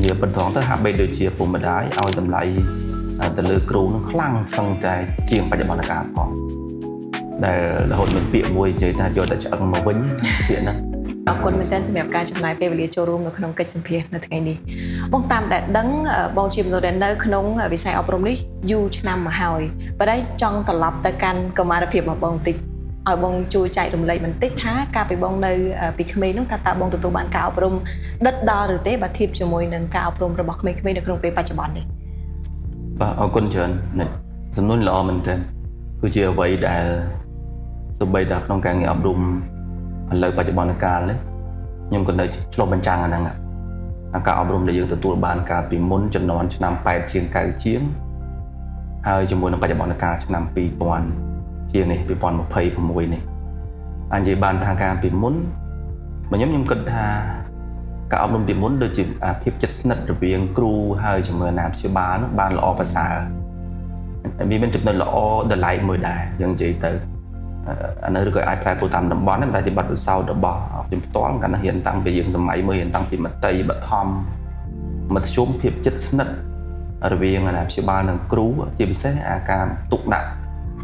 nhiều bình thường tới hai bên đều chia phụ mình đái ao tầm lại từ lừa cừu nó khăng xong trái chiên phải cho bọn nó cả bỏ để là hội mình bịa mùi chơi ta cho ta cho ăn màu vinh chuyện đó អរគុណមែនទែនសម្រាប់ការចំណាយពេលវេលាចូលរួមនៅក្នុងកិច្ចសម្ភាសន៍នៅថ្ងៃនេះបងតាមដែលដឹងបងជាមនុស្សដែលនៅក្នុងវិស័យអប់រំនេះយូរឆ្នាំមកហើយបើតែចង់ត្រឡប់ទៅកាន់កម្មារភាពរបស់បងបន្តិចឲ្យបងជួយចែករំលែកបន្តិចថាការពីបងនៅពីក្មេងនោះតើបងទទួលបានការអប់រំដិតដល់ឬទេបើធៀបជាមួយនឹងការអប់រំរបស់ក្មេងៗនៅក្នុងពេលបច្ចុប្បន្ននេះបាទអរគុណច្រើនសំណួរល្អមែនទែនគឺជាអ្វីដែលទោះបីតែក្នុងការងារអប់រំឥឡូវបច្ចុប្បន្នកាលនេះខ្ញុំក៏នៅឆ្លុះបញ្ចាំងអាហ្នឹងការអប់រំដែលយើងទទួលបានកាលពីមុនចំនួនឆ្នាំ8ជាង9ជាងហើយជាមួយនឹងបច្ចុប្បន្នកាលឆ្នាំ2000ជាងនេះ2026នេះអញ្ចឹងបានថាការពីមុនខ្ញុំគិតថាការអប់រំពីមុនដូចជាភាពជិតស្និទ្ធរវាងគ្រូហើយជាមួយអាណាព្យាបាលបានល្អប្រសើរវាមានចំណុចល្អដល់ឡែកមួយដែរយើងនិយាយទៅអានៅឬក៏អាចប្រែប្រួលតាមតំបន់តែជាបទពិសោធន៍របស់ខ្ញុំផ្ទាល់កាលណារៀនតាំងពីយើងសម័យមួយរៀនតាំងពីមត្តេយ្យបឋមមធ្យមភាពជិតស្និទ្ធរវាងអាណាព្យាបាលនិងគ្រូជាពិសេសអាការទុកដាក់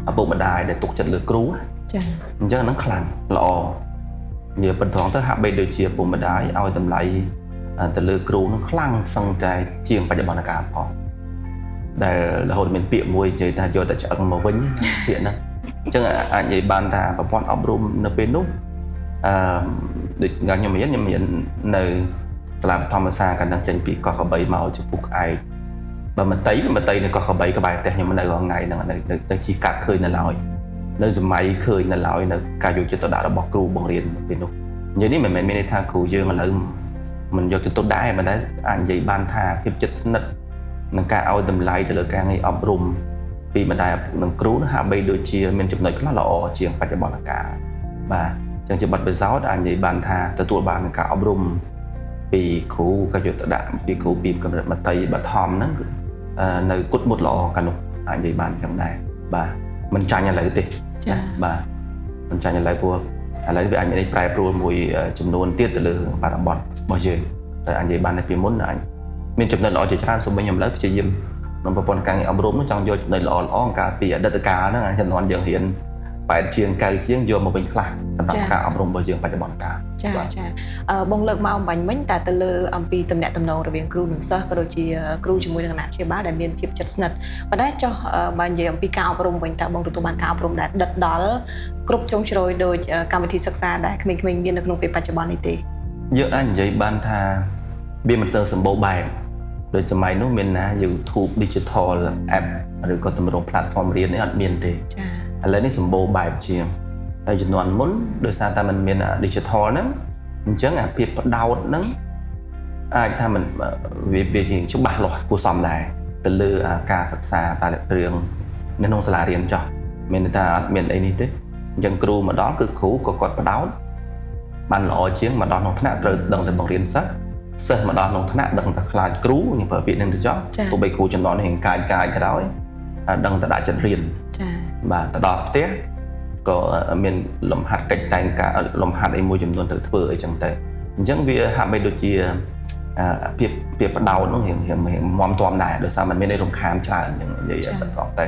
ឪពុកម្ដាយដែលទុកចិត្តលើគ្រូចា៎អញ្ចឹងហ្នឹងខ្លាំងល្អនិយាយបន្តទៅហាក់បីដូចជាឪពុកម្ដាយឲ្យតម្លៃទៅលើគ្រូហ្នឹងខ្លាំងសឹងតែជាងបច្ចុប្បន្នកាលផងដែលរហូតមានពាក្យមួយនិយាយថាយកតែឆ្អឹងមកវិញពាក្យហ្នឹងអញ្ចឹងអាចនិយាយបានថាប្រព័ន្ធអប់រំនៅពេលនោះដូចខ្ញុំរៀននៅសាលាធម្មសាស្ត្រកាលហ្នឹងចេញពីកោះកបីមកចំពោះក្អែកបើមតីនៅកោះកបីក្បែរផ្ទះខ្ញុំនៅរាល់ថ្ងៃហ្នឹងនៅជីកាត់ឃើញនៅឡើយនៅសម័យឃើញនៅឡើយនៅការយកចិត្តទុកដាក់របស់គ្រូបង្រៀនពេលនោះនិយាយនេះមិនមែនមានន័យថាគ្រូយើងឥឡូវមិនយកចិត្តទុកដាក់ទេប៉ុន្តែអាចនិយាយបានថាភាពជិតស្និទ្ធនឹងការឲ្យតម្លៃទៅលើការងារអប់រំពីម្ដាយនិងគ្រូហាក់បីដូចជាមានចំណុចខ្លះល្អជាងបច្ចុប្បន្នកាលបាទអញ្ចឹងជាបទពិសោធន៍អាចនិយាយបានថាទទួលបានការអប់រំពីគ្រូក៏យកទៅដាក់ពីគ្រូពីកម្រិតមត្តេយ្យបឋមហ្នឹងនៅគុតមុតល្អកាលនោះអាចនិយាយបានចឹងដែរបាទមិនចាញ់ឥឡូវទេចា៎បាទមិនចាញ់ឥឡូវព្រោះឥឡូវវាអាចមានប្រែប្រួលមួយចំនួនទៀតទៅលើបរិបទរបស់យើងតែអាចនិយាយបានពីមុនអាចមានចំណុចល្អជាច្រើនសូមខ្ញុំឥឡូវព្យាយាមក្នុងប្រព័ន្ធការងារអប់រំនោះចង់យកចំណុចល្អកាលពីអតីតកាលហ្នឹងចំនួនយើងរៀន8ជាង9ជាងយកមកវិញខ្លះសម្រាប់ការអប់រំរបស់យើងបច្ចុប្បន្នកាលចាបងលើកមកអំបញ្ញមិញតែទៅលើអំពីទំនាក់ទំនងរវាងគ្រូនិងសិស្សក៏ដូចជាគ្រូជាមួយនឹងអាណាព្យាបាលដែលមានភាពជិតស្និទ្ធប៉ុន្តែចុះបើនិយាយអំពីការអប់រំវិញតើបងទទួលបានការអប់រំដែលដិតដល់គ្រប់ជ្រុងជ្រោយដោយកម្មវិធីសិក្សាដែលក្មេងៗមាននៅក្នុងពេលបច្ចុប្បន្ននេះទេយើងអាចនិយាយបានថាវាមិនសូវសម្បូរបែបដូចសម័យនោះមានណា YouTube Digital App ឬក៏ទម្រង់ platform រៀននេះអត់មានទេចាឥឡូវនេះសម្បូរបែបជាងហើយជំនាន់មុនដោយសារតែมันមាន digital ហ្នឹងអញ្ចឹងអាភាពបដោតហ្នឹងអាចថាมันវាជាច្បាស់លាស់គួរសមដែរទៅលើការសិក្សាតែរឿងនៅក្នុងសាលារៀនចោះមានតែអត់មានអីនេះទេអញ្ចឹងគ្រូមកដល់គឺគ្រូក៏គាត់បដោតបានល្អជាងមកដល់ក្នុងថ្នាក់ត្រូវដឹងតែបង្រៀនសិស្សមកដល់ក្នុងថ្នាក់ដឹងតែខ្លាចគ្រូខ្ញុំប្រើពាក្យហ្នឹងទៅចោះទោះបីគ្រូចំនួននេះកាយក្រោយដឹងតែដាក់ចិត្តរៀនចាបាទទៅដល់ផ្ទះក៏មានលំហាត់កិច្ចតែងការលំហាត់អីមួយចំនួនទៅធ្វើអីចឹងទៅអញ្ចឹងវាហាក់បីដូចជាភាពបដោតនោះរៀងមមទាំដែរដោយសារมันមានអីរំខានច្រើនអញ្ចឹងនិយាយបន្ត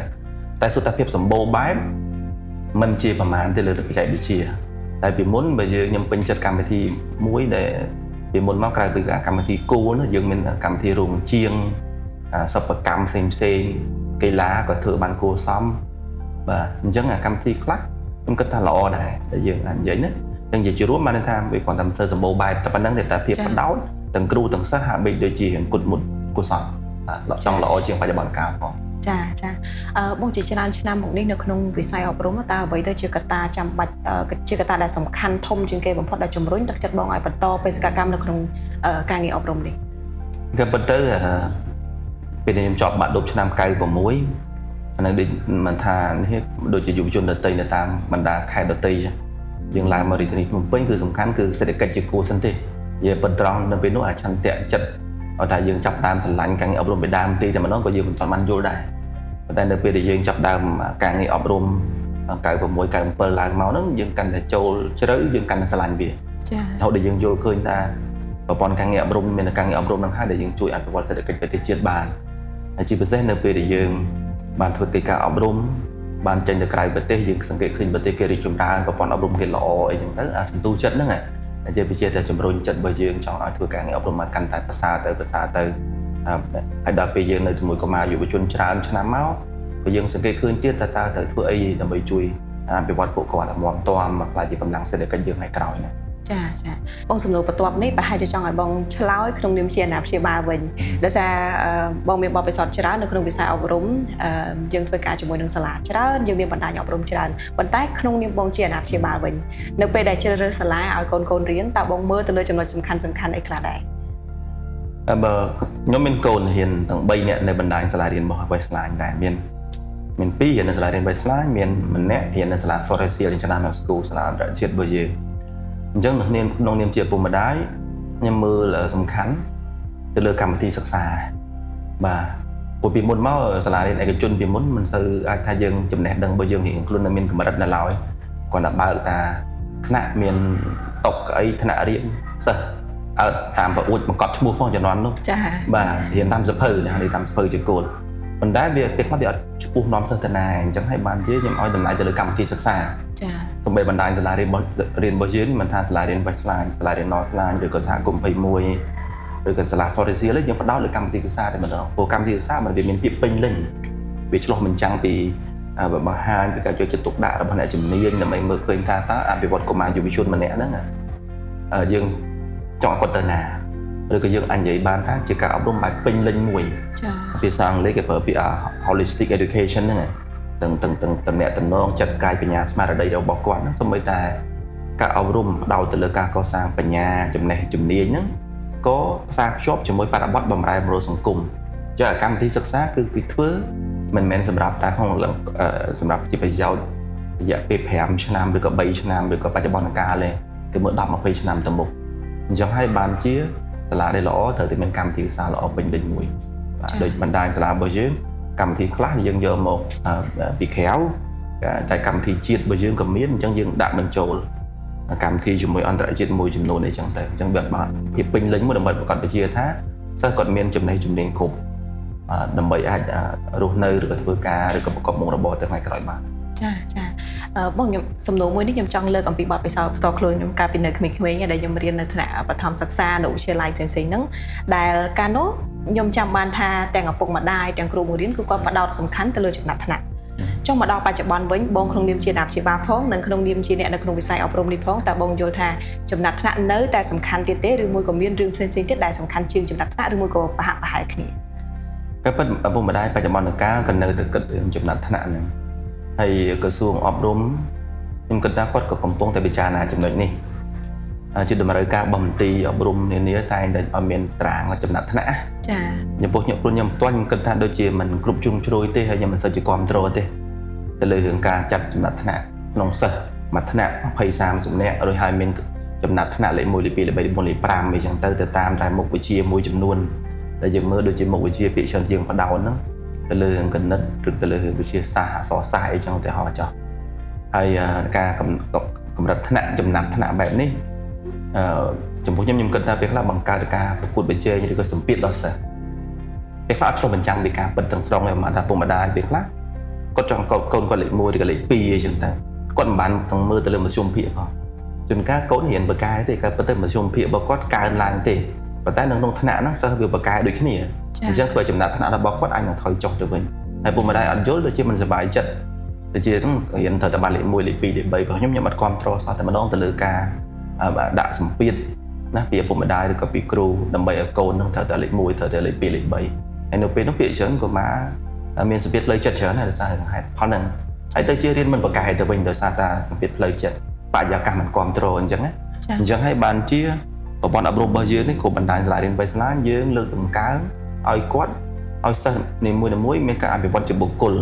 តែសុទ្ធតែភាពសម្បូរបែបมันជាប្រមាណទៅលើបច្ចេកវិទ្យាតែពីមុនបើខ្ញុំពេញចិត្តកម្មវិធីមួយដែលពីមុនមកក្រៅពីកម្មវិធីគួរនោះយើងមានកម្មវិធីរោងជាងសិប្បកម្មផ្សេងកីឡាក៏ធ្វើបានគួរសមបាទអញ្ចឹងកម្មវិធីខ្លះខ្ញុំគិតថាល្អដែរដែលយើងអាចនិយាយណាអញ្ចឹងនិយាយជារួមបានថាវាគ្រាន់តែមិនសូវសម្បូរបែបតែប៉ុណ្្នឹងទេតែភាពបដោតទាំងគ្រូទាំងសិស្សហាក់បីដូចជាគុតមុតគួរសមបាទចង់ល្អជាងបច្ចុប្បន្នកាលផងចាបងជាច្រើនឆ្នាំមកនេះនៅក្នុងវិស័យអប់រំតើអ្វីទៅជាកត្តាចាំបាច់ជាកត្តាដែលសំខាន់ធំជាងគេបំផុតដែលជំរុញទឹកចិត្តបងឲ្យបន្តបេសកកម្មនៅក្នុងការងារអប់រំនេះក៏ប៉ុន្តែពេលខ្ញុំចប់បាក់ឌុបឆ្នាំ96អានឹងដូចមិនថានេះដូចជាយុវជនដទៃនៅតាមបណ្ដាខេត្តដទៃយើងឡើងមករាជធានីភ្នំពេញគឺសំខាន់គឺសេដ្ឋកិច្ចជាគួរសិនទេនិយាយប៉ុនត្រង់នៅពេលនោះឆន្ទៈចិត្តឲ្យថាយើងចាប់ដើមស្រឡាញ់ការងារអប់រំពីដើមទីតែម្ដងក៏យើងមិនទាន់បានយល់ដែរប៉ុន្តែនៅពេលដែលយើងចាប់ដើមការងារអប់រំ96 97ឡើងមកហ្នឹងយើងកាន់តែចូលជ្រៅយើងកាន់តែស្រឡាញ់វាចា៎រហូតដល់យើងយល់ឃើញថា ប្រព័ន្ធការងារអប់រំមានការងារអប់រំនឹងហើយដែលយើងជួយអភិវឌ្ឍសេដ្ឋកិច្ចប្រទេសជាតិបានហើយជាពិសេសនៅពេលដែលយើងបានធ្វើកិច្ចការអប់រំបានចេញទៅក្រៅប្រទេសយើងសង្កេតឃើញប្រទេសគេរីកចម្រើនប្រព័ន្ធអប់រំគេល្អអីចឹងទៅអាសន្ទុះចិត្តហ្នឹងជាវិជាតែជំរុញចិត្តរបស់យើងចង់ឲ្យធ្វើការងារអប់រំមកកាន់តែប្រសើរទៅហើយដល់ពេលយើងនៅជាមួយកុមារយុវជនច្រើនឆ្នាំមកក៏យើងសង្កេតឃើញទៀតថាតើត្រូវធ្វើអីដើម្បីជួយអភិវឌ្ឍពួកគាត់ឲ្យមាំទាំមកខ្លាចជាកម្លាំងសេដ្ឋកិច្ចយើងថ្ងៃក្រោយណាចាបងសំណួរបន្ទាប់នេះប្រហែលជាចង់ឲ្យបងឆ្លើយក្នុងនាមជាអាណាព្យាបាលវិញដោយសារបងមានបទពិសោធន៍ច្រើននៅក្នុងវិស័យអប់រំយើងធ្វើការជាមួយនឹងសាលាច្រើនយើងមានបណ្ដាញអប់រំច្រើនប៉ុន្តែក្នុងនាមបងជាអាណាព្យាបាលវិញនៅពេលដែលជ្រើសរើសសាលាឲ្យកូនរៀនតើបងមើលទៅលើចំណុចសំខាន់អីខ្លះដែរបើខ្ញុំមានកូនរៀនទាំង3នាក់នៅបណ្ដាញសាលារៀនរបស់ Westline ដែរមាន2រៀននៅសាលារៀន Westline មានម្នាក់រៀននៅសាលា Forestier International School សាលាអន្តរជាតិរបស់យើងអញ្ចឹងក្នុងនាមជាឪពុកម្ដាយខ្ញុំមើលសំខាន់ទៅលើកម្មវិធីសិក្សាបាទព្រោះពីមុនមកសាលារៀនឯកជនពីមុនមិនសូវអាចថាយើងចំណេះដឹងរបស់យើងរៀងខ្លួននៅមានកម្រិតនៅឡើយគាត់តែបើកតាថ្នាក់មានតុកអីថ្នាក់រៀនសិស្សអើតាមប្រអួតបង្កប់ឈ្មោះផងជំនាន់នោះចាបាទរៀនតាមសភៅនេះតាមសភៅជាគោលប៉ុន្តែវាពេលខ្លះវាអត់ឈ្មោះនាំសិស្សទៅណាអញ្ចឹងហើយបានជាខ្ញុំឲ្យតម្លៃទៅលើកម្មវិធីសិក្សាចាសូម្បីបណ្ដាញសាលារៀនរបស់យើងមិនថាសាលារៀន Westline សាលារៀន Northline ឬក៏សហគមន៍21ឬក៏សាលា Forestier យើងផ្ដោតលើកម្មវិធីសិក្សាតែម្ដងព្រោះកម្មវិធីសិក្សាมันវាមានភាពពេញលេញវាឆ្លុះបញ្ចាំងពីបង្ហាញពីការយកចិត្តទុកដាក់របស់អ្នកជំនាញដើម្បីមើលឃើញថាតើអភិវឌ្ឍកុមារយុវជនម្នាក់ហ្នឹងយើងចង់គាត់ទៅណាឬក៏យើងអាចនិយាយបានថាជាការអប់រំបែបពេញលេញមួយចាភាសាអង់គ្លេសគេប្រើពាក្យ holistic education ហ្នឹងទាំងអ្នកតំណងចិត្តកាយបញ្ញាស្មារតីរបស់គាត់ហ្នឹងសូម្បីតែការអប់រំផ្ដោតទៅលើការកសាងបញ្ញាចំណេះជំនាញហ្នឹងក៏ផ្សារភ្ជាប់ជាមួយបរិបទបម្រែបម្រួលសង្គមចាកម្មវិធីសិក្សាគឺធ្វើមិនមែនសម្រាប់តែក្នុងសម្រាប់ជាប្រយោជន៍រយៈពេល5ឆ្នាំឬក៏3ឆ្នាំឬក៏បច្ចុប្បន្នកាលទេគឺមើល10-20ឆ្នាំទៅមុខអញ្ចឹងហើយបានជាសាលាដែលល្អត្រូវតែមានកម្មវិធីសិក្សាល្អពេញលេញមួយដូចបណ្ដាញសាលារបស់យើងកម្មវិធីខ្លះយើងយកមកពីក្រៅតែកម្មវិធីជាតិរបស់យើងក៏មានអញ្ចឹងយើងដាក់បញ្ចូលកម្មវិធីជាមួយអន្តរជាតិមួយចំនួនអីចឹងទៅអញ្ចឹងវាបានភាពពេញលេញមួយដើម្បីប្រកាសវិជាថាសិស្សគាត់មានចំណេះជំនាញគ្រប់ដើម្បីអាចរស់នៅឬក៏ធ្វើការឬក៏ប្រកបមុខរបរទៅថ្ងៃក្រោយបានចាបងខ្ញុំសំណួរមួយនេះខ្ញុំចង់លើកអំពីបទពិសោធន៍ផ្ទាល់ខ្លួនខ្ញុំកាលពីនៅក្មេងៗដែលខ្ញុំរៀននៅថ្នាក់បឋមសិក្សានៅវិទ្យាល័យផ្សេងៗហ្នឹងដែលកាលនោះខ្ញុំចាំបានថាទាំងឪពុកម្ដាយទាំងគ្រូបង្រៀនគឺគាត់ផ្ដោតសំខាន់ទៅលើចំណាត់ថ្នាក់ចុះមកដល់បច្ចុប្បន្នវិញបងក្នុងនាមជាអាណាព្យាបាលផងនិងក្នុងនាមជាអ្នកនៅក្នុងវិស័យអប់រំនេះផងតើបងយល់ថាចំណាត់ថ្នាក់នៅតែសំខាន់ទៀតទេឬមួយក៏មានរឿងផ្សេងៗទៀតដែលសំខាន់ជាងចំណាត់ថ្នាក់ឬមួយក៏ប្រហាក់ប្រហែលគ្នាក៏ពិតឪពុកម្ដាយបច្ចុប្បន្នកាលក៏នៅតែគិតរឿងចំណាត់ថ្នាក់ហ្នឹងហើយក្រសួងអប់រំខ្ញុំគិតថាគាត់ក៏កំពុងតែពិចារណាចំណុចនេះជាតម្រូវការរបស់មន្ទីរអប់រំនានាតែងតែឲ្យមានត្រាងចំណាត់ថ្នាក់ចាចំពោះខ្ញុំផ្ទាល់ខ្ញុំគិតថាដូចជាមិនគ្រប់ជ្រុងជ្រោយទេហើយខ្ញុំមិនសូវជាគ្រប់គ្រងទេទៅលើរឿងការចាត់ចំណាត់ថ្នាក់ក្នុងសិស្សមួយថ្នាក់20-30នាក់រួចហើយមានចំណាត់ថ្នាក់លេខ1លេខ2លេខ3លេខ4លេខ5អីចឹងទៅតាមតែមុខវិជ្ជាមួយចំនួនដែលយើងមើលដូចជាមុខវិជ្ជាពាក្យច្រើនជាងបដោនហ្នឹងទៅលើរឿងគណិតឬទៅលើរឿងវិទ្យាសាស្ត្រអក្សរសាស្ត្រអីចឹងទៅហោះចោះហើយការកម្រិតថ្នាក់ចំណាត់ថ្នាក់បែបនេះចំពោះខ្ញុំគិតថាពេលខ្លះបង្កើតការប្រកួតប្រជែងឬក៏សម្ពាធដល់សិស្សពេលខ្លះអត់ឆ្លុះបញ្ចាំងពីការពិតទាំងស្រុងឯងថាពុកម្ដាយពេលខ្លះគាត់ចង់កូនគាត់លេខ1ឬក៏លេខ2អីចឹងទៅគាត់មិនបានទាំងមើលទៅលើមធ្យមភាពផងជួនកាលកូនរៀនបកែទេក៏ពិតទៅមធ្យមភាពរបស់គាត់កើនឡើងទេប៉ុន្តែនៅក្នុងថ្នាក់ហ្នឹងសិស្សវាបកែដូចគ្នាអញ្ចឹងធ្វើចំណាត់ថ្នាក់របស់គាត់អាចនឹងថយចុះទៅវិញហើយពុកម្ដាយអត់យល់ដូចជាមិនសប្បាយចិត្តដូចជារៀនត្រូវតែបានលេខ1លេខ2លេខ3របស់ខ្ញុំអត់គ្រប់គ្រងសោះតែម្ដងទៅលើការដាក់សម្ពាធណាពីឪពុកម្ដាយឬក៏ពីគ្រូដើម្បីឲ្យកូននឹងត្រូវតែលេខ1ត្រូវតែលេខ2លេខ3ហើយនៅពេលនោះពាក្យច្រើនកុមារមានសម្ពាធផ្លូវចិត្តច្រើនហើយដោយសារហេតុផលហ្នឹងហើយទៅជារៀនមិនបកកែទៅវិញដោយសារតែសម្ពាធផ្លូវចិត្តបរិយាកាសមិនគ្រប់គ្រងអញ្ចឹងណាអញ្ចឹងហើយបានជាប្រព័ន្ធអប់រំរបស់យើងនេះគ្រូបណ្ដាញសាលារៀន Westline យើងលើកតម្កើងឲ្យគាត់ឲ្យសិស្សនីមួយៗមានការអភិវឌ្ឍជាបុគ្គល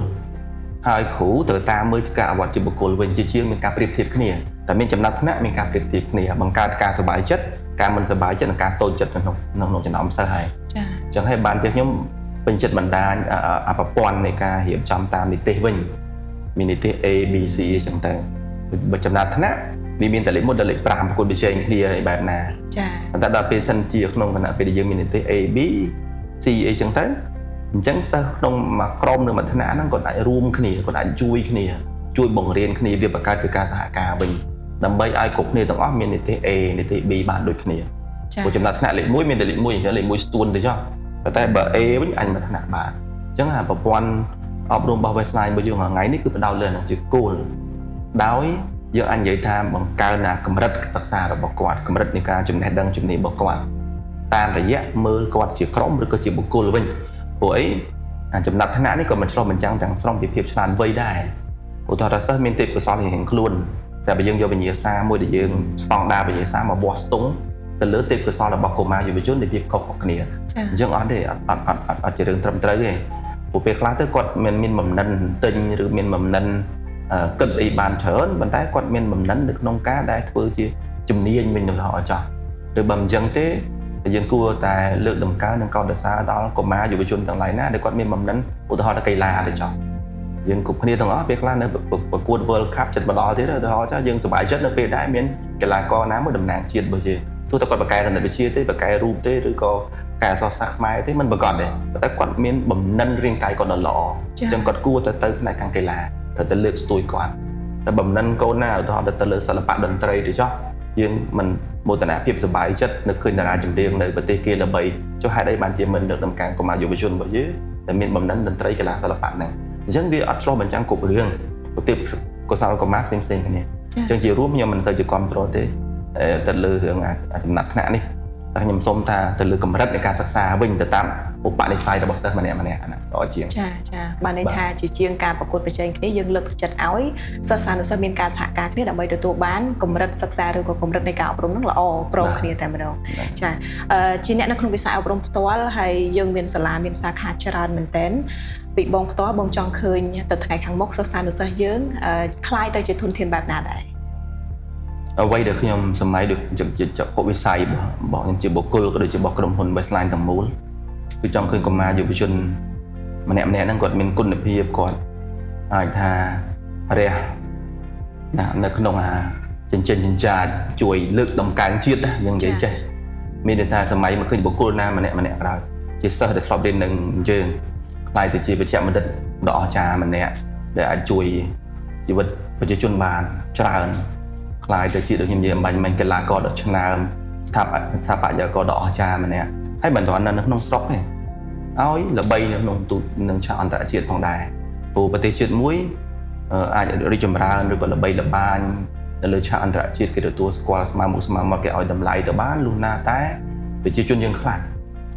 ហើយគ្រូត្រូវតាមមើលការអភិវឌ្ឍជាបុគ្គលវិញជាងមានការប្រៀបធៀបគ្នាតែមានចំណាត់ថ្នាក់មានការប្រៀបធៀបគ្នាបង្កើតការសប្បាយចិត្តការមិនសប្បាយចិត្តនិងការតូចចិត្តក្នុងចំណោមសិស្សហើយចា៎អញ្ចឹងហើយបានជាខ្ញុំពេញចិត្តបណ្ដាញប្រព័ន្ធនៃការរៀបចំតាមនីតិវិញមាននីតិ A B C អញ្ចឹងទៅបើចំណាត់ថ្នាក់ មានតែលេខ1ដល់លេខ5ប្រកួតប្រជែងគ្នាឯបែបណា ចា តែដល់ពេលសិនជាក្នុងគណៈពេលដែលយើងមាននីតិ A B C អីចឹងទៅអញ្ចឹងសិស្សក្នុងមួយក្រុមនៅមួយថ្នាក់ហ្នឹងគាត់អាចរួមគ្នាគាត់អាចជួយគ្នាជួយបង្រៀនគ្នាវាបង្កើតជាការសហការវិញដើម្បីឲ្យគ្រប់គ្នាទាំងអស់មាននីតិ A នីតិ B បានដូចគ្នាព្រោះចំណាត់ថ្នាក់លេខ1មានតែលេខ1អញ្ចឹងលេខ1ស្ទួនទៅចុះតែបើ A វិញអញមួយថ្នាក់បានអញ្ចឹងអាប្រព័ន្ធអប់រំរបស់ Westline របស់យើងថ្ងៃនេះគឺផ្ដោតលើនឹងជាគោលដោយយើងអាចនិយាយថាបង្កើនកម្រិតសិក្សារបស់គាត់កម្រិតនៃការចំណេះដឹងជំនាញរបស់គាត់តាមរយៈមើលគាត់ជាក្រុមឬក៏ជាបុគ្គលវិញព្រោះអីចំណាត់ថ្នាក់នេះក៏មិនឆ្លុះបញ្ចាំងទាំងស្រុងពីភាពឆ្លាតវៃដែរឧទាហរណ៍សិស្សមានទេពកោសល្យរៀងខ្លួនតែបើយើងយកវិញ្ញាសាមួយដែលយើងស្តង់ដារវិញ្ញាសាមកបោះស្ទង់ទៅលើទេពកោសល្យរបស់កុមារយុវជននៃភាពខុសៗគ្នាអញ្ចឹងអត់ទេអត់ជារឿងត្រឹមត្រូវទេព្រោះពេលខ្លះទៅគាត់មានបំណិនទិញឬមានបំណិនគិតអីបានច្រើនប៉ុន្តែគាត់មានបំណិននៅក្នុងការដែលធ្វើជាជំនាញវិញទៅអត់ចោះឬបើមិនអញ្ចឹងទេយើងគួរតែលើកដំកើងនិងកោតសរសើរដល់កុមារយុវជនទាំងឡាយណាដែលគាត់មានបំណិនឧទាហរណ៍ទៅកីឡាទៅចោះយើងគ្រប់គ្នាទាំងអស់ពេលខ្លះនៅប្រកួត World Cup ចិត្តមកដល់ទៀតឧទាហរណ៍ចាយើងសប្បាយចិត្តនៅពេលដែលមានកីឡាករណាមួយតំណាងជាតិបើជាទោះតែគាត់បកកែគណិតវិទ្យាទេបកកែរូបទេឬក៏កែអក្សរសាស្ត្រខ្មែរទេមិនប្រកបទេតែគាត់មានបំណិនរាងកាយគាត់ល្អអញ្ចឹងគាត់គួរទៅផ្នែកខាងកីឡាត្រូវទៅលើកស្ទួយគាត់តែបំណិនកូនណាឧទាហរណ៍ទៅលើសិល្បៈតន្ត្រីទៅចុះយើងមិនមោទនភាពសប្បាយចិត្តនៅឃើញតារាចម្រៀងនៅប្រទេសគេល្បីចុះហេតុអីបានជាមិនលើកដំកើងកុមារយុវជនរបស់យើងដែលមានបំណិនតន្ត្រីកីឡាសិល្បៈហ្នឹងអញ្ចឹងវាអត់ឆ្លោះបញ្ចាំងគ្រប់រឿងប្រទេសកុសលកុមារផ្សេងៗគ្នាអញ្ចឹងជារួមខ្ញុំមិនសូវជាគ្រប់គ្រងទេទៅលើរឿងចំណាត់ថ្នាក់នេះតែខ្ញុំសូមថាទៅលើកម្រិតនៃការសិក្សាវិញទៅតាមឧបនិស្ស័យរបស់សិស្សម្នាក់ៗណាល្អជាងចាបានន័យថាជាជាងការប្រកួតប្រជែងគ្នាយើងលើកទឹកចិត្តឲ្យសិស្សានុសិស្សមានការសហការគ្នាដើម្បីទទួលបានកម្រិតសិក្សាឬក៏កម្រិតនៃការអប់រំនឹងល្អព្រមគ្នាតែម្ដងចាជាអ្នកនៅក្នុងវិស័យអប់រំផ្ទាល់ហើយយើងមានសាលាមានសាខាច្រើនមែនទែនពីបងផ្ទាល់បងចង់ឃើញទៅថ្ងៃខាងមុខសិស្សានុសិស្សយើងคล้ายទៅជាធនធានបែបណាដែរអ្វីដែលខ្ញុំសម័យដូចជាចក្ខុវិស័យរបស់ខ្ញុំជាបុគ្គលក៏ដូចជារបស់ក្រុមហ៊ុន Westline ទាំងមូលគឺចង់ឃើញកុមារយុវជនម្នាក់ៗហ្នឹងគាត់មានគុណភាពគាត់អាចថារះនៅក្នុងចិញ្ចឹមចិញ្ចាចជួយលើកដំកើងជាតិយើងនិយាយចេះមានន័យថាសម័យមកឃើញបុគ្គលណាម្នាក់ក្រោយជាសិស្សដែលធ្លាប់រៀននឹងយើងខ្លាយទៅជាវិជ្ជបណ្ឌិតដ៏អស្ចារ្យម្នាក់ដែលអាចជួយជីវិតប្រជាជនបានច្រើនខ្លាយទៅជាដូចខ្ញុំនិយាយអំបញ្ញមិញកីឡាករដ៏ឆ្នើមស្ថាបត្យករដ៏អស្ចារ្យម្នាក់ហើយមិនទាន់នៅក្នុងស្រុកទេឲ្យល្បីនៅក្នុងទូតនឹងឆាកអន្តរជាតិផងដែរព្រោះប្រទេសជាតិមួយអាចរីកចម្រើនឬក៏ល្បីល្បាញនៅលើឆាកអន្តរជាតិគេទទួលស្គាល់ស្មើមុខស្មើមាត់គេឲ្យតម្លៃទៅបានលុះណាតែប្រជាជនយើងខ្លះ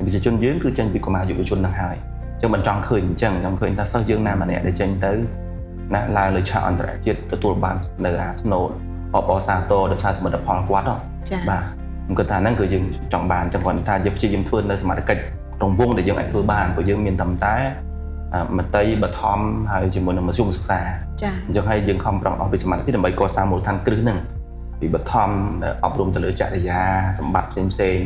ប្រជាជនយើងគឺចេញពីកុមារយុវជននឹងហើយអញ្ចឹងមិនចង់ឃើញអញ្ចឹងចង់ឃើញថាសិស្សយើងណាម្នាក់ដែលចេញទៅណាឡើងលើឆាកអន្តរជាតិទទួលបាននៅស្នូលអបអរសាទរដោយសារសមិទ្ធផលគាត់ចា៎បាទខ្ញុំគិតថាហ្នឹងគឺយើងចង់បានចឹងគាត់ថាយើងព្យាយាមធ្វើនៅសមត្ថកិច្ចក្នុងវងដែលយើងអាចធ្វើបានព្រោះយើងមានតែមត្តេយ្យបឋមហើយជាមួយនឹងមធ្យមសិក្សាចា៎អញ្ចឹងហើយយើងខំប្រឹងអស់ពីសមត្ថភាពដើម្បីកសាងមូលដ្ឋានគ្រឹះហ្នឹងពីបឋមអប់រំទៅលើចរិយាសម្បត្តិផ្សេង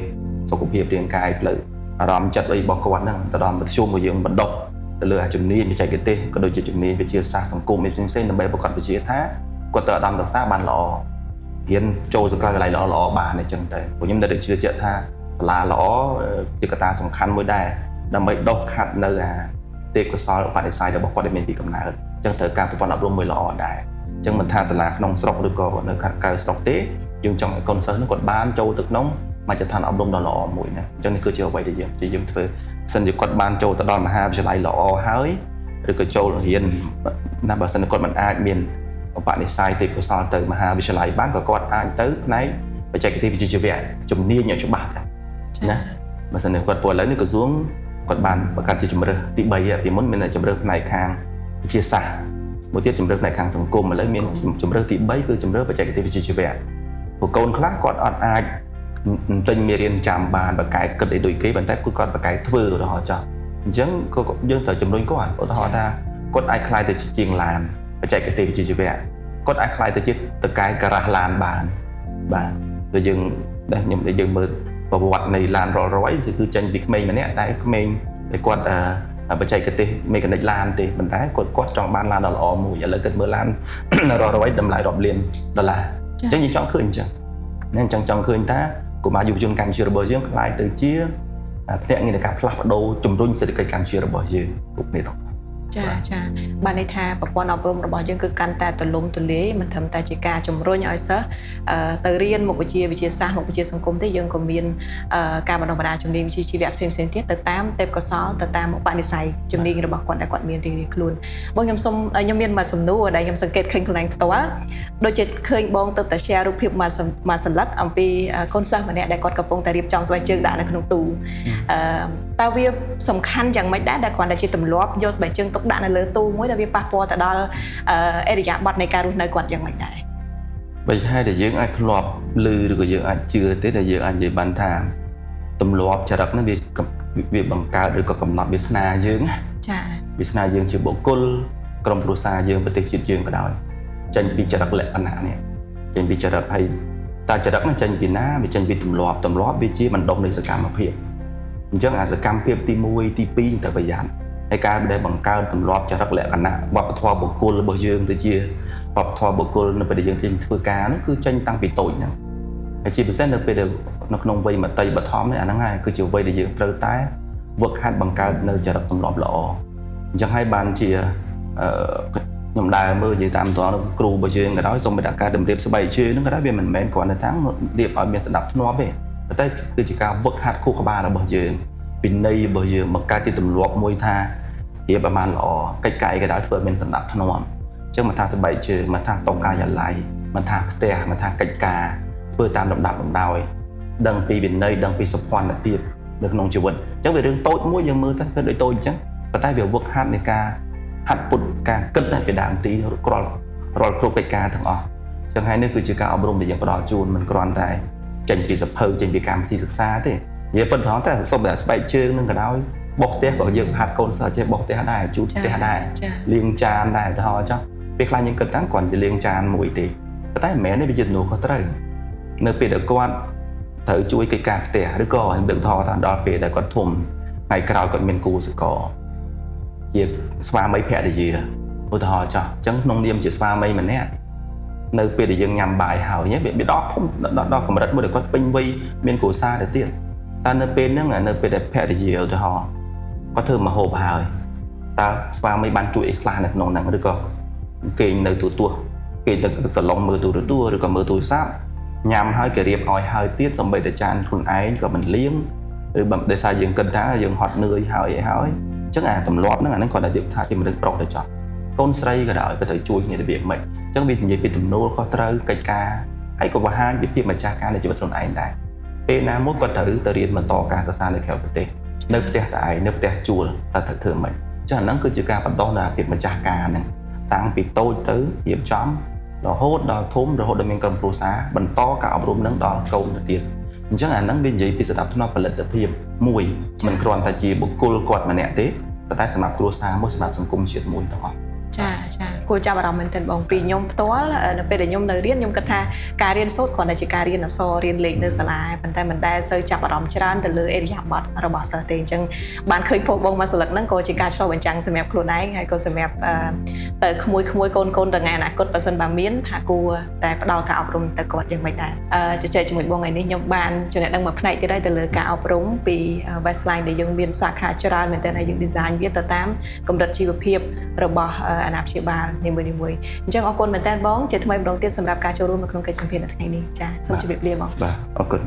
សុខភាពរាងកាយផ្លូវអារម្មណ៍ចិត្តអីរបស់គាត់ហ្នឹងទៅដល់មធ្យមរបស់យើងបណ្ដុះទៅលើជំនាញបច្ចេកទេសក៏ដូចជាជំនាញវិទ្យាសាស្ត្រសង្គមផ្សេងៗដើម្បីប្រកបវិជ្ជាថាគាត់ទៅឧត្តមសិក្សាបានល្អរៀនចូលសាកលវិទ្យាល័យល្អបានអញ្ចឹងទៅព្រោះខ្ញុំនៅតែជឿជាក់ថាសាលាល្អជាកត្តាសំខាន់មួយដែរដើម្បីដុសខាត់នៅទេពកោសល្យឧបនិស្ស័យរបស់គាត់ដែលមានពីកំណើតអញ្ចឹងត្រូវការប្រព័ន្ធអប់រំមួយល្អដែរអញ្ចឹងមិនថាសាលាក្នុងស្រុកឬក៏នៅខាងក្រៅស្រុកទេយើងចង់ឲ្យកូនសិស្សនោះគាត់បានចូលទៅក្នុងមជ្ឈដ្ឋានអប់រំដ៏ល្អមួយណាអញ្ចឹងនេះគឺជាអ្វីដែលយើងធ្វើសិនជាគាត់បានចូលទៅដល់មហាវិទ្យាល័យល្អហើយឬក៏ចូលរៀនណាបើសិនគាត់មិនអាចមានឧបនិស្ស័យទេពកោសល្យទៅមហាវិទ្យាល័យបានក៏គាត់អាចទៅផ្នែកបច្ចេកទេសវិជ្ជាជីវៈជំនាញឲ្យច្បាស់ណាបើសិនគាត់ព្រោះឥឡូវនេះក្រសួងគាត់បានបង្កើតជាជំរើសទី3ពីមុនមានតែជំរើសផ្នែកខាងវិទ្យាសាស្ត្រមួយទៀតជំរើសផ្នែកខាងសង្គមឥឡូវមានជំរើសទី3គឺជំរើសបច្ចេកទេសវិជ្ជាជីវៈព្រោះកូនខ្លះគាត់អត់អាចទិញមេរៀនចាំបានបកកែគិតអីដូចគេប៉ុន្តែគាត់បកកែធ្វើរហូតចោះអញ្ចឹងក៏យើងត្រូវជំរុញគាត់ឧទាហរណ៍ថាគាត់អាចខ្លាយទៅជាងឡានបច្ចេកទេសវិជ្ជាជីវៈគាត់អាចខ្លាយទៅជាតកែការ៉ាស់ឡានបានបាទដូចយើងដែលខ្ញុំដែលយើងមើលប្រវត្តិនៃឡាន Rolls Royce គឺចេញពីក្មេងម្នាក់តែក្មេងតែគាត់បច្ចេកទេសមេកានិកឡានទេប៉ុន្តែគាត់ចង់បានឡានដ៏ល្អមួយឥឡូវគិតមើលឡាន Rolls Royce តម្លៃរាប់លានដុល្លារ ចឹងយើងចង់ឃើញអញ្ចឹងនឹងចង់ឃើញថាកុមារយុវជនកម្ពុជារបស់យើងខ្លាយទៅជាភ្នាក់ងារនៃការផ្លាស់ប្ដូរជំរុញសេដ្ឋកិច្ចកម្ពុជារបស់យើងគ្រប់គ្នាទាំងចាបានន័យថាប្រព័ន្ធអប់រំរបស់យើងគឺកាន់តែទូលំទូលាយមិនត្រឹមតែជាការជំរុញឲ្យសិស្សទៅរៀនមុខវិជ្ជាវិទ្យាសាស្ត្រមុខវិជ្ជាសង្គមទេយើងក៏មានការបណ្ដុះបណ្ដាលជំនាញវិជ្ជាជីវៈផ្សេងៗទៀតទៅតាមទេពកោសល្យទៅតាមឧបនិស្ស័យជំនាញរបស់គាត់ដែលគាត់មានរៀងៗខ្លួនបងខ្ញុំមានមួយសំណួរដែលខ្ញុំសង្កេតឃើញខ្លួនឯងផ្ទាល់ដូចជាឃើញបងទៅតែ share រូបភាពមួយសន្លឹកអំពីកូនសិស្សម្នាក់ដែលគាត់កំពុងតែរៀបចំស្បែកជើងដាក់នៅក្នុងទូតើវាសំខាន់យ៉ាងម៉េចដែរដែលគ្រាន់តែជាទម្លាប់យកស្បែកជើងទុកដាក់នៅលើទូមួយដែលវាប៉ះពាល់ទៅដល់អរិយាប័ត្រនៃការរស់នៅគាត់យ៉ាងម៉េចដែរបើហេតុតែយើងអាចធ្លាប់ឮឬក៏យើងអាចជឿទេដែលយើងអាចនិយាយបានថាទម្លាប់ចរិតហ្នឹងវាបង្កើតឬក៏កំណត់វាសនាយើងចាវាសនាយើងជាបុគ្គលក្រុមគ្រួសារយើងប្រទេសជាតិយើងក៏ដោយចេញពីចរិតលក្ខណៈនេះចេញពីចរិតហើយតើចរិតហ្នឹងចេញពីណាវាចេញពីទម្លាប់វាជាបណ្ដុំនៃសកម្មភាពអញ្ចឹងអាសកម្មភាពទី1ទី2ទៅប្រយ័ត្នហើយការដែលបង្កើតទម្លាប់ចរិតលក្ខណៈវប្បធម៌បុគ្គលរបស់យើងទៅជាវប្បធម៌បុគ្គលនៅពេលដែលយើងចេញធ្វើការនោះគឺចេញតាំងពីតូចហ្នឹងហើយជាពិសេសនៅពេលដែលនៅក្នុងវ័យមត្តេយ្យបឋមនេះអាហ្នឹងហើយគឺជាវ័យដែលយើងត្រូវតែវឹកហាត់បង្កើតនៅចរិតទម្លាប់ល្អអញ្ចឹងហើយបានជាខ្ញុំដើរមើលនិយាយតាមតរគ្រូរបស់យើងក៏ដោយសូមតែការតម្រៀបស្បែកជើងហ្នឹងក៏ដោយវាមិនមែនគ្រាន់តែថារៀបឲ្យមានសណ្ដាប់ធ្នាប់ទេតែគឺជាការវឹកហាត់ខួរក្បាលរបស់យើងពីនៃរបស់យើងបង្កើតជាទម្លាប់មួយថារៀបឲ្យបានល្អកិច្ចកាយក៏ដោយធ្វើឲ្យមានសណ្ដាប់ធ្នាប់អញ្ចឹងមិនថាស្បែកជើងមិនថាតកាយាល័យមិនថាផ្ទះមិនថាកិច្ចការធ្វើតាមលំដាប់លំដោយដឹងពីវិន័យដឹងពីសុភ័ណភាពនៅក្នុងជីវិតអញ្ចឹងវារឿងតូចមួយយើងមើលទៅគឺដូចតូចអញ្ចឹងប៉ុន្តែវាវឹកហាត់នៃការហាត់ពុតការគិតតែពីដើមទីរាល់គ្រប់កិច្ចការទាំងអស់អញ្ចឹងហើយនេះគឺជាការអប់រំដែលយើងផ្ដល់ជូនមិនគ្រាន់តែចេញពីសភៅចេញពីកម្មវិធីសិក្សាទេនិយាយប៉ុណ្ណឹងតែសុំតែស្បែកជើងនឹងក៏ដោយបោះផ្ទះក៏យើងហាត់កូនសិស្សចេះបោះផ្ទះដែរជូតផ្ទះដែរលាងចានដែរទៅហើយចុះពេលខ្លះយើងគិតថាគាត់ទៅលាងចានមួយទេប៉ុន្តែមិនមែនទេវាជាទំនួលខុសត្រូវនៅពេលដែលគាត់ត្រូវជួយកិច្ចការផ្ទះឬក៏លើកថតថាដល់ពេលដែលគាត់ធំថ្ងៃក្រោយគាត់មានគូសកលជាស្វាមីភរិយាឧទាហរណ៍ចុះអញ្ចឹងក្នុងនាមជាស្វាមីម្នាក់នៅពេលដែលយើងញ៉ាំបាយហើយវាដល់ធំដល់កម្រិតមួយដែលគាត់ពេញវ័យមានគ្រួសារទៅទៀតតែនៅពេលហ្នឹងនៅពេលដែលភរិយាឧទាហរណ៍គាត់ធ្វើម្ហូបហើយតើស្វាមីបានជួយអីខ្លះនៅក្នុងហ្នឹងឬក៏គេងនៅទូទួគេទៅសាឡុងមើលទូរទស្សន៍ឬក៏មើលទូរស័ព្ទញ៉ាំហើយគេរៀបឲ្យហើយទៀតសម្បីតែចានខ្លួនឯងក៏មិនលាងឬបើដោយសារយើងគិតថាយើងហត់នឿយហើយអីហើយអញ្ចឹងអាទម្លាប់ហ្នឹងអាហ្នឹងគាត់តែយើងថាជាមនុស្សប្រុសទៅចោះកូនស្រីក៏ដោយក៏ត្រូវជួយគ្នារបៀបម៉េចអញ្ចឹងវានិយាយពីទំនួលខុសត្រូវកិច្ចការហើយក៏បង្ហាញពីភាពម្ចាស់ការនៃជីវិតខ្លួនឯងដែរពេលណាមួយគាត់ត្រូវទៅរៀនបន្តការសិក្សានៅក្រៅប្រទេសនៅផ្ទះតែឯងនៅផ្ទះជួលតែត្រូវធ្វើម៉េចអញ្ចឹងអាហ្នឹងគឺជាការបណ្ដុះដល់ភាពម្ចាស់ការហ្នឹងតាំងពីតូចទៅរៀបចំរហូតដល់ធំរហូតដល់មានក្រុមគ្រួសារបន្តការអប់រំហ្នឹងដល់កូនទៅទៀតអញ្ចឹងអាហ្នឹងវានិយាយពីសណ្ដាប់ធ្នាប់ផលិតភាពមួយមិនគ្រាន់តែជាបុគ្គលគាត់ម្នាក់ទេប៉ុន្តែសម្រាប់គ្រួសារមួយសម្រាប់សង្គមជាតិមួយទាំងអស់ចាគួរចាប់អារម្មណ៍មែនទែនបងពីខ្ញុំផ្ទាល់នៅពេលដែលខ្ញុំនៅរៀនខ្ញុំគិតថាការរៀនសូត្រគ្រាន់តែជាការរៀនអក្សររៀនលេខនៅសាលាប៉ុន្តែមិនដែលសូវចាប់អារម្មណ៍ច្រើនទៅលើអរិយាប័ត្ររបស់សិស្សទេអញ្ចឹងបានឃើញផុសបងមកស្លឹកហ្នឹងក៏ជាការឆ្លុះបញ្ចាំងសម្រាប់ខ្លួនឯងហើយក៏សម្រាប់ទៅក្មួយកូនទៅថ្ងៃអនាគតបើសិនបើមានថាគួរតែផ្ដល់ការអប់រំទៅគាត់យ៉ាងម៉េចដែរជជែកជាមួយបងថ្ងៃនេះខ្ញុំបានចំណេះដឹងមួយផ្នែកទៀតហើយទៅលើការអប់រំពី Westline ដែលយើងមានសាខាច្រើនមែនទែនហើយយើង design វាទៅតាមកម្រិតជីវភាពរបស់អាណាព្យាបាលនីមួយៗអញ្ចឹងអរគុណមែនតើបងជាថ្មីម្ដងទៀតសម្រាប់ការចូលរួមនៅក្នុងកិច្ចសម្ភាសន៍នៅថ្ងៃនេះចាសូមជម្រាបលាបងបាទអរគុណ